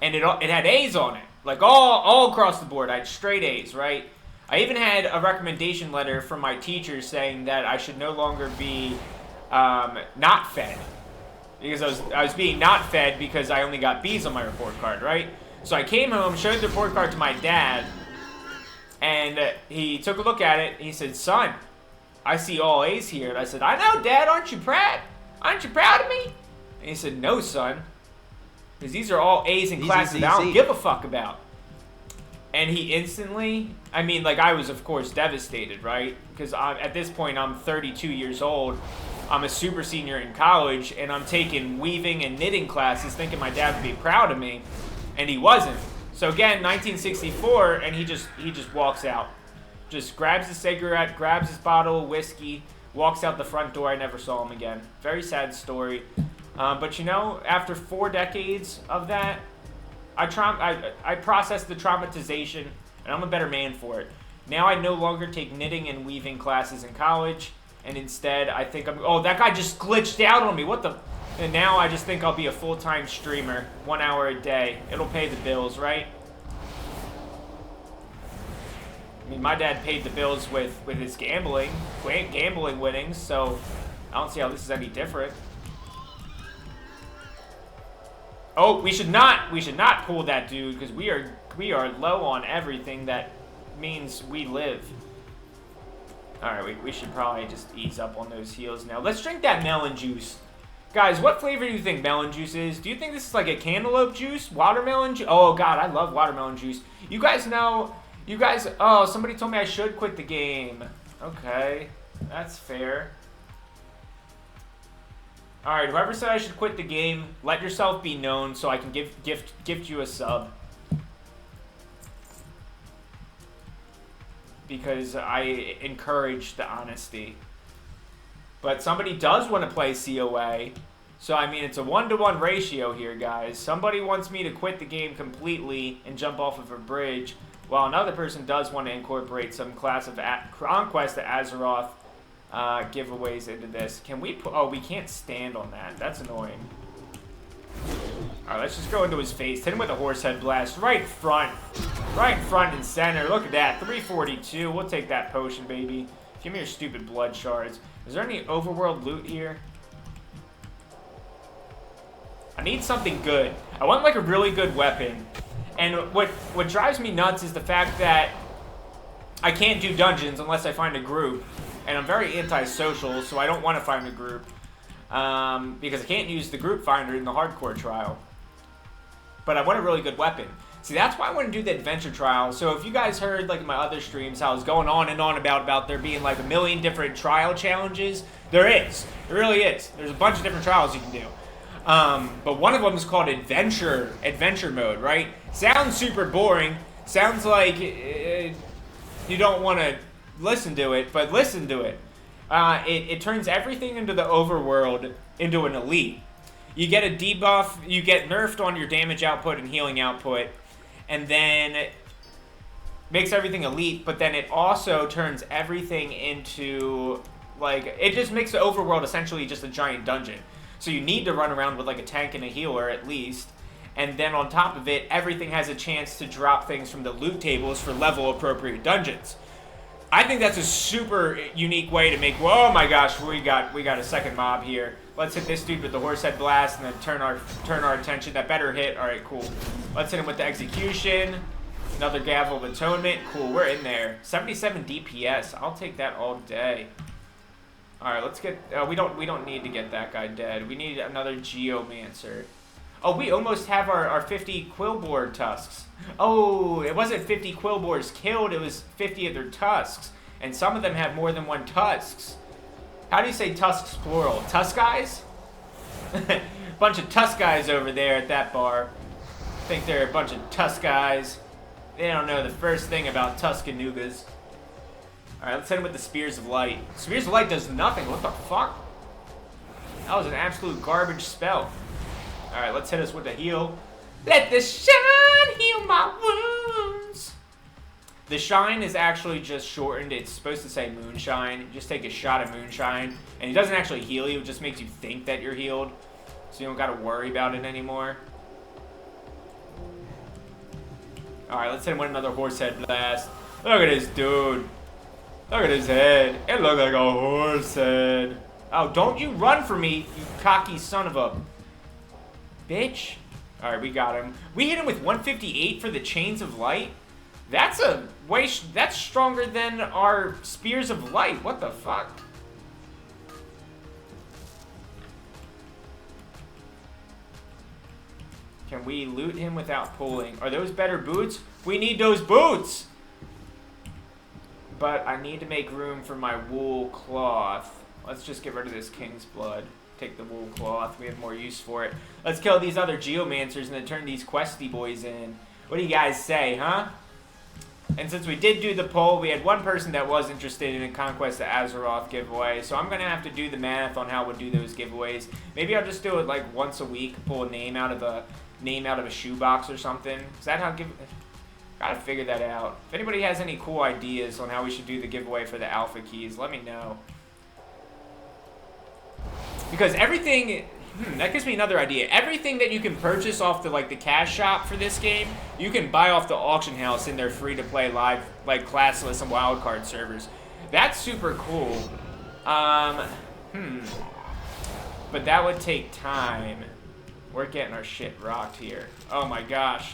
and it had A's on it, like all across the board. I had straight A's, right? I even had a recommendation letter from my teacher saying that I should no longer be not fed, because I was being not fed because I only got B's on my report card, right? So I came home, showed the report card to my dad, and he took a look at it. He said, "Son, I see all A's here." And I said, "I know, Dad. Aren't you proud? Aren't you proud of me?" And he said, "No, son, because these are all A's in classes that I don't give a fuck about." And he instantly, I mean, like, I was, of course, devastated, right? Because at this point, I'm 32 years old. I'm a super senior in college, and I'm taking weaving and knitting classes thinking my dad would be proud of me. And he wasn't. So again, 1964, and he just walks out. Just grabs his cigarette, grabs his bottle of whiskey, walks out the front door. I never saw him again. Very sad story. But you know, after 4 decades of that, I processed the traumatization, and I'm a better man for it. Now I no longer take knitting and weaving classes in college, and instead I think oh, that guy just glitched out on me. What the? And now I just think I'll be a full-time streamer, 1 hour a day. It'll pay the bills, right? I mean, my dad paid the bills with his gambling winnings, so I don't see how this is any different. Oh, we should not pull that dude, because we are low on everything that means we live. Alright, we should probably just ease up on those heals now. Let's drink that melon juice. Guys, what flavor do you think melon juice is? Do you think this is like a cantaloupe juice? Watermelon juice? Oh, God, I love watermelon juice. You guys know... Oh, somebody told me I should quit the game. Okay, that's fair. Alright, whoever said I should quit the game, let yourself be known so I can gift you a sub. Because I encourage the honesty. But somebody does want to play COA. So, I mean, it's a 1-to-1 ratio here, guys. Somebody wants me to quit the game completely and jump off of a bridge, while another person does want to incorporate some class of Conquest, Azeroth giveaways into this. Can we put... Oh, we can't stand on that. That's annoying. Alright, let's just go into his face. Hit him with a horse head blast. Right in front. Right in front and center. Look at that. 342. We'll take that potion, baby. Give me your stupid blood shards. Is there any overworld loot here? I need something good. I want, like, a really good weapon. And what drives me nuts is the fact that I can't do dungeons unless I find a group. And I'm very antisocial, so I don't want to find a group. Because I can't use the group finder in the hardcore trial. But I want a really good weapon. See, that's why I want to do the adventure trial. So if you guys heard, like, in my other streams, how I was going on and on about there being, like, a million different trial challenges, there is. There really is. There's a bunch of different trials you can do. But one of them is called adventure mode, right? Sounds super boring. Sounds like you don't want to listen to it, but listen to it. It turns everything into the overworld into an elite. You get a debuff, you get nerfed on your damage output and healing output, and then makes everything elite, but then it also turns everything into, like, it just makes the overworld essentially just a giant dungeon. So you need to run around with, like, a tank and a healer at least, and then on top of it, everything has a chance to drop things from the loot tables for level appropriate dungeons. I think that's a super unique way to make, oh my gosh, we got a second mob here. Let's hit this dude with the Horsehead Blast and then turn our attention. That better hit. All right, cool. Let's hit him with the Execution. Another Gavel of Atonement. Cool, we're in there. 77 DPS. I'll take that all day. All right, let's get. We don't need to get that guy dead. We need another Geomancer. Oh, we almost have our 50 Quillboar tusks. Oh, it wasn't 50 Quillboars killed. It was 50 of their tusks, and some of them have more than one tusks. How do you say tusks plural? Tusk guys? Bunch of tusk guys over there at that bar. Think they're a bunch of tusk guys. They don't know the first thing about Tuscanugas. Alright, let's hit him with the Spears of Light. Spears of Light does nothing. What the fuck? That was an absolute garbage spell. Alright, let's hit us with the heal. Let the shine heal my wounds. The shine is actually just shortened. It's supposed to say moonshine. You just take a shot of moonshine, and it doesn't actually heal you. It just makes you think that you're healed, so you don't got to worry about it anymore. All right, let's hit him with another Horsehead Blast. Look at this dude. Look at his head. It looks like a horse head. Oh, don't you run for me, you cocky son of a bitch. All right, we got him. We hit him with 158 for the Chains of Light. That's that's stronger than our Spears of Light. What the fuck? Can we loot him without pulling? Are those better boots? We need those boots! But I need to make room for my wool cloth. Let's just get rid of this King's Blood. Take the wool cloth. We have more use for it. Let's kill these other Geomancers and then turn these questy boys in. What do you guys say, huh? And since we did do the poll, we had one person that was interested in a Conquest of Azeroth giveaway, so I'm going to have to do the math on how we'll do those giveaways. Maybe I'll just do it like once a week, pull a name out of a shoebox or something. Is that how gotta figure that out. If anybody has any cool ideas on how we should do the giveaway for the alpha keys, let me know. Because everything... that gives me another idea. Everything that you can purchase off the the cash shop for this game, you can buy off the auction house in their free-to-play live, like, classless and wildcard servers. That's super cool. But that would take time. We're getting our shit rocked here. Oh my gosh.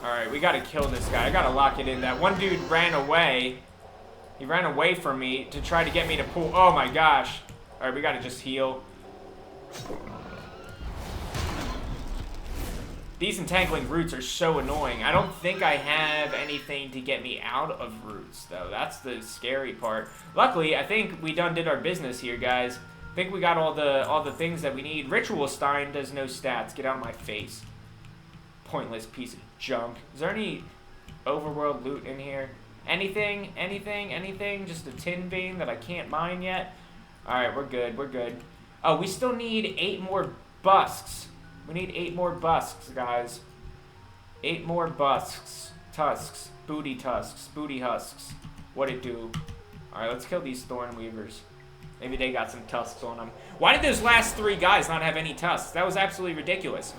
Alright, we gotta kill this guy. I gotta lock it in. That one dude ran away. He ran away from me to try to get me to pull. Oh my gosh. Alright, we gotta just heal. These entangling roots are so annoying. I don't think I have anything to get me out of roots, though. That's the scary part. Luckily, I think we done did our business here, guys. I think we got all the things that we need. Ritual Stein does no stats. Get out of my face. Pointless piece of junk. Is there any overworld loot in here? Anything? Anything? Anything? Just a tin vein that I can't mine yet? Alright, we're good. We're good. Oh, we still need 8 more busks. We need 8 more busks, guys. 8 more busks. Tusks. Booty tusks. Booty husks. What'd it do? Alright, let's kill these thorn weavers. Maybe they got some tusks on them. Why did those last 3 guys not have any tusks? That was absolutely ridiculous.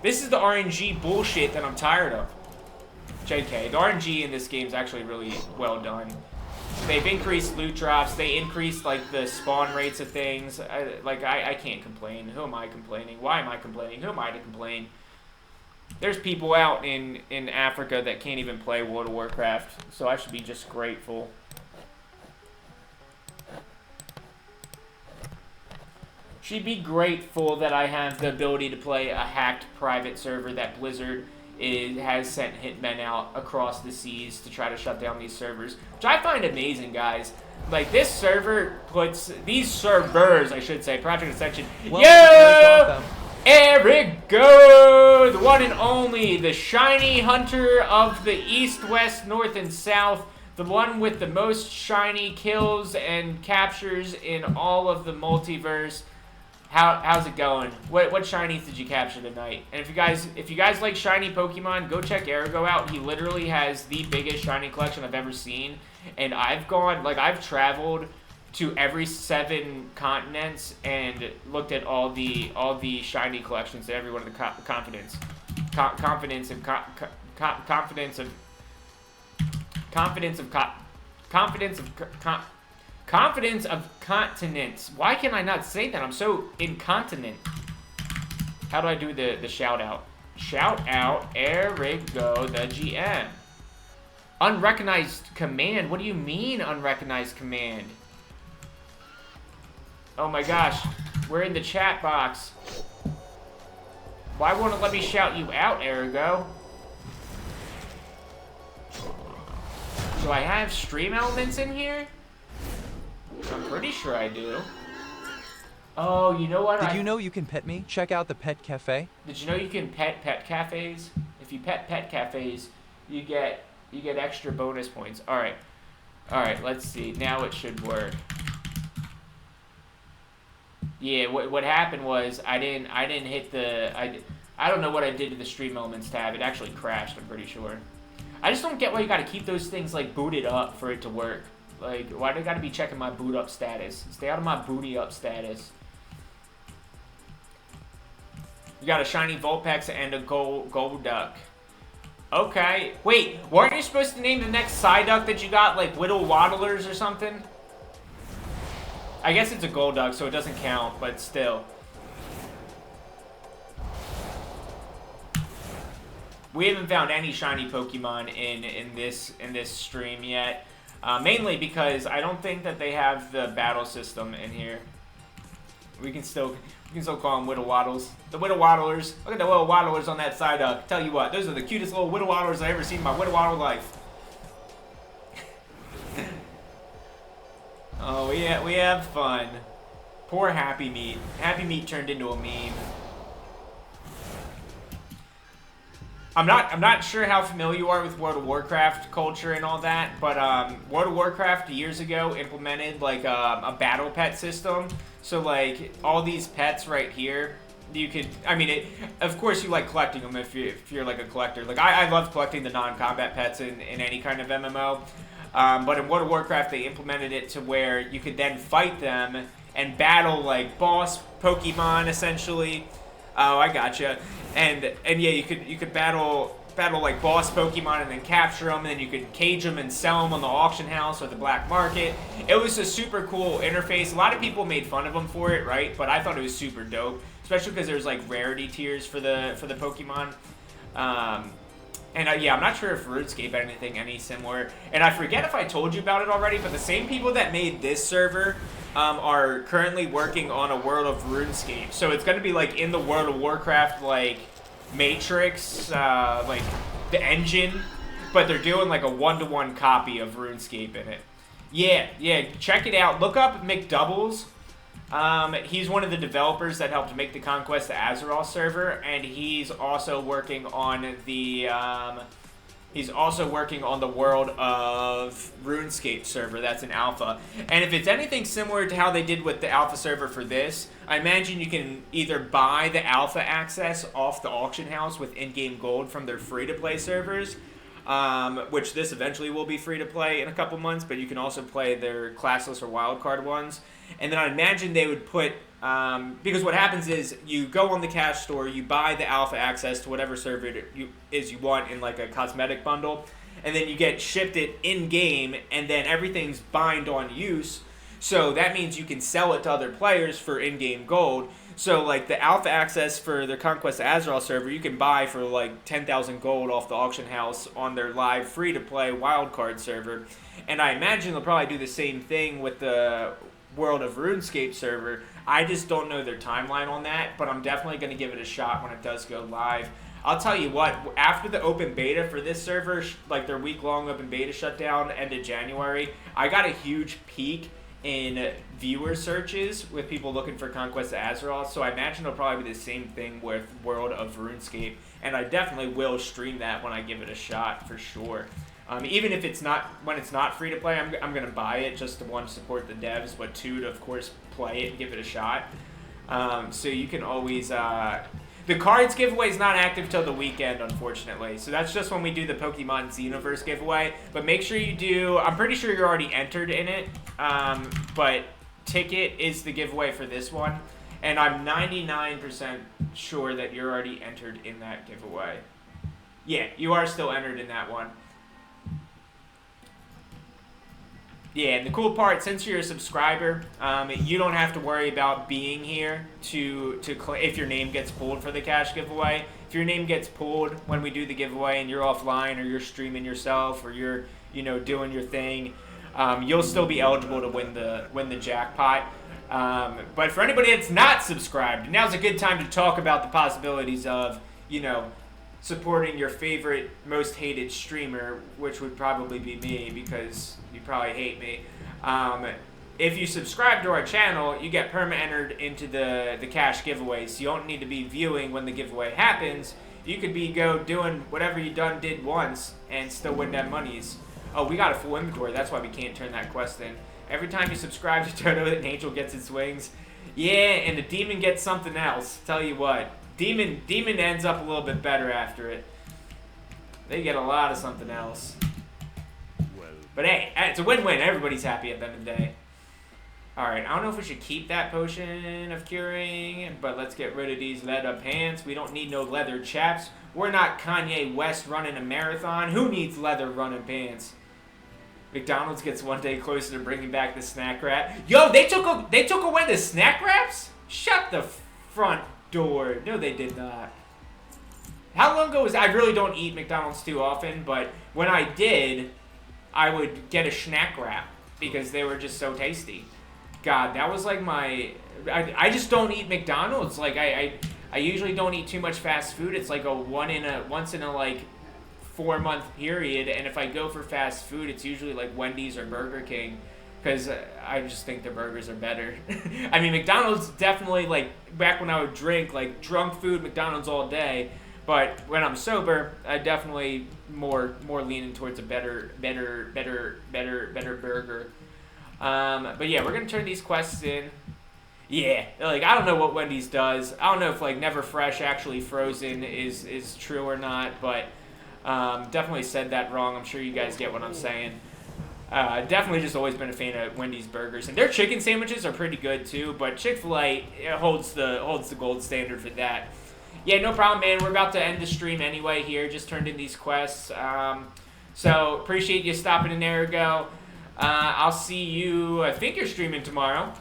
This is the RNG bullshit that I'm tired of. JK, the RNG in this game is actually really well done. They've increased loot drops. They increased, like, the spawn rates of things. I can't complain. Who am I complaining? Why am I complaining? Who am I to complain? There's people out in Africa that can't even play World of Warcraft, so I should be just grateful. She'd be grateful that I have the ability to play a hacked private server that Blizzard has sent hitmen out across the seas to try to shut down these servers, which I find amazing, guys. Like, this server puts, these servers, I should say, Project Ascension. Well, Yo! Eric Go! The one and only, the shiny hunter of the east, west, north, and south. The one with the most shiny kills and captures in all of the multiverse. How's it going? What shinies did you capture tonight? And if you guys like shiny Pokemon, go check Erigo out. He literally has the biggest shiny collection I've ever seen. And I've traveled to every 7 continents and looked at all the shiny collections at every one of the confidence of continents. Why can I not say that? I'm so incontinent. How do I do the shout out? Shout out Erigo, the GM. Unrecognized command? What do you mean unrecognized command? Oh my gosh, we're in the chat box. Why won't it let me shout you out, Erigo? Do I have stream elements in here? I'm pretty sure I do. Oh, you know what? Did you know you can pet me? Check out the pet cafe. Did you know you can pet cafes? If you pet cafes, you get extra bonus points. All right, let's see. Now it should work. Yeah, what happened was I didn't hit the I don't know what I did to the stream elements tab. It actually crashed, I'm pretty sure. I just don't get why you gotta keep those things like booted up for it to work. Like, why do I gotta be checking my boot up status? Stay out of my booty up status. You got a shiny Vulpix and a gold duck. Okay. Wait, weren't you supposed to name the next Psyduck that you got, like, Whittle Waddlers or something? I guess it's a gold duck, so it doesn't count, but still. We haven't found any shiny Pokemon in this stream yet. Mainly because I don't think that they have the battle system in here. We can still call them Whittle Waddles. The Whittle Waddlers. Look at the Whittle Waddlers on that side up. Tell you what, those are the cutest little Whittle Waddlers I've ever seen in my Whittle Waddle life. Oh, we have fun. Poor Happy Meat. Happy Meat turned into a meme. I'm not sure how familiar you are with World of Warcraft culture and all that, but World of Warcraft years ago implemented like a battle pet system. So like all these pets right here, you could, I mean, of course you like collecting them if you're like a collector. Like I love collecting the non-combat pets in any kind of MMO. But in World of Warcraft they implemented it to where you could then fight them and battle like boss Pokemon essentially. Oh, I gotcha. And yeah, you could battle like boss Pokemon and then capture them, and then you could cage them and sell them on the auction house or the black market. It was a super cool interface. A lot of people made fun of them for it, right? But I thought it was super dope, especially because there's like rarity tiers for the Pokemon. Yeah, I'm not sure if RuneScape had anything any similar. And I forget if I told you about it already, but the same people that made this server are currently working on a World of RuneScape. So it's going to be like in the World of Warcraft, like Matrix, like the engine, but they're doing like a 1-to-1 copy of RuneScape in it. Yeah, check it out. Look up McDoubles. He's one of the developers that helped make the Conquest the Azeroth server, and he's also working on the World of RuneScape server. That's an alpha. And if it's anything similar to how they did with the alpha server for this, I imagine you can either buy the alpha access off the auction house with in-game gold from their free-to-play servers, which this eventually will be free-to-play in a couple months, but you can also play their classless or wildcard ones. And then I imagine they would put, because what happens is you go on the cash store, you buy the alpha access to whatever server you want in like a cosmetic bundle, and then you get shipped it in-game, and then everything's bind on use. So that means you can sell it to other players for in-game gold. So like the alpha access for the Conquest Azeroth server, you can buy for like 10,000 gold off the auction house on their live free-to-play wildcard server. And I imagine they'll probably do the same thing with the World of RuneScape server. I just don't know their timeline on that, but I'm definitely going to give it a shot when it does go live. I'll tell you what, after the open beta for this server, like their week-long open beta shutdown, end of January, I got a huge peak in viewer searches with people looking for Conquest of Azeroth, so I imagine it'll probably be the same thing with World of RuneScape, and I definitely will stream that when I give it a shot, for sure. Even if it's not, when it's not free to play, I'm going to buy it just to, one, support the devs, but two, to, of course, play it and give it a shot. So you can always, the cards giveaway is not active till the weekend, unfortunately. So that's just when we do the Pokemon Xenoverse giveaway. But make sure you do, I'm pretty sure you're already entered in it, but Ticket is the giveaway for this one. And I'm 99% sure that you're already entered in that giveaway. Yeah, you are still entered in that one. Yeah, and the cool part, since you're a subscriber, you don't have to worry about being here if your name gets pulled for the cash giveaway. If your name gets pulled when we do the giveaway and you're offline or you're streaming yourself or you're, doing your thing, you'll still be eligible to win the jackpot. But for anybody that's not subscribed, now's a good time to talk about the possibilities of, supporting your favorite, most hated streamer, which would probably be me because you probably hate me. If you subscribe to our channel, you get perma-entered into the cash giveaways. So you don't need to be viewing when the giveaway happens. You could be doing whatever you did once and still win them monies. Oh, we got a full inventory. That's why we can't turn that quest in. Every time you subscribe to Toto, an angel gets its wings. Yeah, and the demon gets something else. Tell you what. Demon ends up a little bit better after it. They get a lot of something else. Well, But hey, it's a win-win. Everybody's happy at the end of the day. Alright, I don't know if we should keep that potion of curing, but let's get rid of these leather pants. We don't need no leather chaps. We're not Kanye West running a marathon. Who needs leather running pants? McDonald's gets one day closer to bringing back the snack wrap. Yo, they took away the snack wraps? Shut the front door. No, they did not. How long ago was I really don't eat McDonald's too often, but when I did, I would get a snack wrap because they were just so tasty. God, that was like I just don't eat McDonald's. Like I usually don't eat too much fast food. It's like once in a like 4-month period, and if I go for fast food, it's usually like Wendy's or Burger King. Because I just think the burgers are better. I mean, McDonald's definitely, like, back when I would drink, like, drunk food, McDonald's all day. But when I'm sober, I definitely more leaning towards a better burger. But yeah, we're going to turn these quests in. Yeah, like, I don't know what Wendy's does. I don't know if, like, Never Fresh actually frozen is true or not. But definitely said that wrong. I'm sure you guys get what I'm saying. Definitely just always been a fan of Wendy's burgers, and their chicken sandwiches are pretty good too. But Chick-fil-A holds the gold standard for that. Yeah, no problem, man. We're about to end the stream anyway. Here, just turned in these quests. So appreciate you stopping in there. I'll see you. I think you're streaming tomorrow.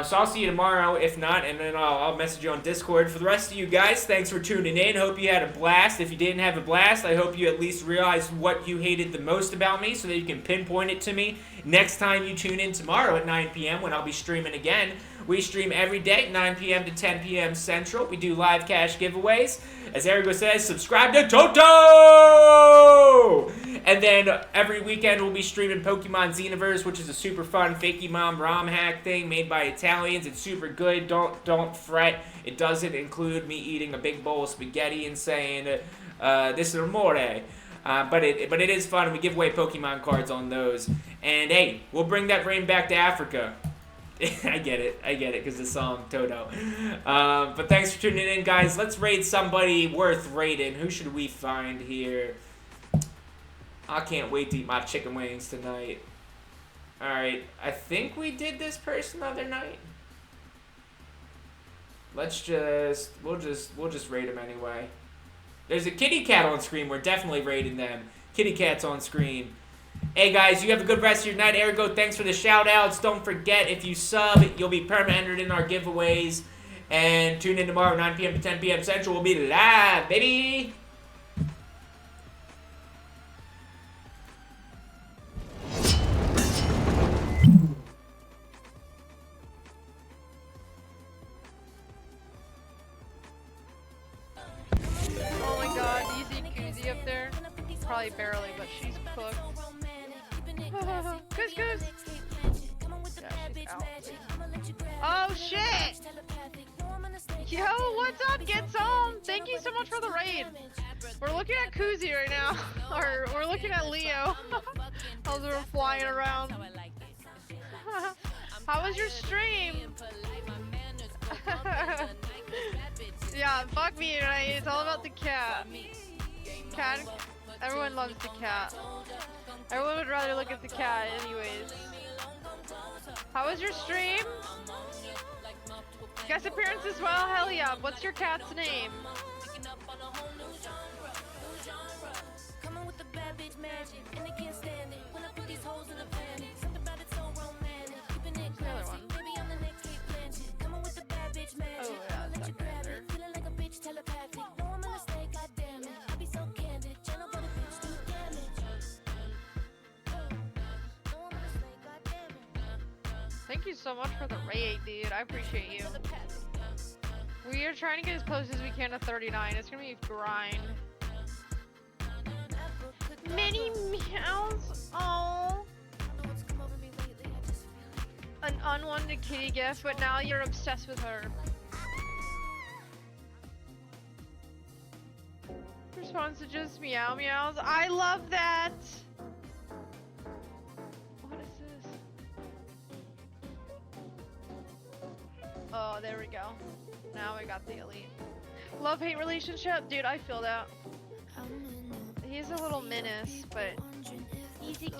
So I'll see you tomorrow. If not, and then I'll message you on Discord. For the rest of you guys, thanks for tuning in. Hope you had a blast. If you didn't have a blast, I hope you at least realized what you hated the most about me so that you can pinpoint it to me next time you tune in tomorrow at 9 p.m. when I'll be streaming again. We stream every day, 9 p.m. to 10 p.m. Central. We do live cash giveaways. As Erigo says, subscribe to Toto! And then every weekend we'll be streaming Pokemon Xenoverse, which is a super fun fakey mom ROM hack thing made by Italians. It's super good. Don't fret. It doesn't include me eating a big bowl of spaghetti and saying, this is amore. But it is fun. We give away Pokemon cards on those. And hey, we'll bring that rain back to Africa. I get it, because the song Toto. But thanks for tuning in, guys. Let's raid somebody worth raiding. Who should we find here? I can't wait to eat my chicken wings tonight. Alright, I think we did this person the other night. We'll just raid them anyway. There's a kitty cat on screen. We're definitely raiding them. Kitty cat's on screen. Hey guys, you have a good rest of your night. Ergo, thanks for the shout outs. Don't forget, if you sub, you'll be perma-entered in our giveaways. And tune in tomorrow, 9 p.m. to 10 p.m. Central. We'll be live, baby! Oh shit! Yo, what's up? Get some! Thank you so much for the raid. We're looking at Kuzi right now. Or we're looking at Leo. As we're flying around. How was your stream? Yeah, fuck me, right? It's all about the cat. Cat. Everyone loves the cat. Everyone would rather look at the cat, anyways. How was your stream? Guest appearance as well? Hell yeah. What's your cat's name? Oh yeah, that's not better. Thank you so much for the raid, dude. I appreciate you. We are trying to get as close as we can to 39. It's gonna be a grind. Many meows. Oh. An unwanted kitty gift, but now you're obsessed with her. Response to just meow meows. I love that. What is this? Oh, there we go. Now we got the elite. Love-hate relationship? Dude, I feel that. He's a little menace, but he's a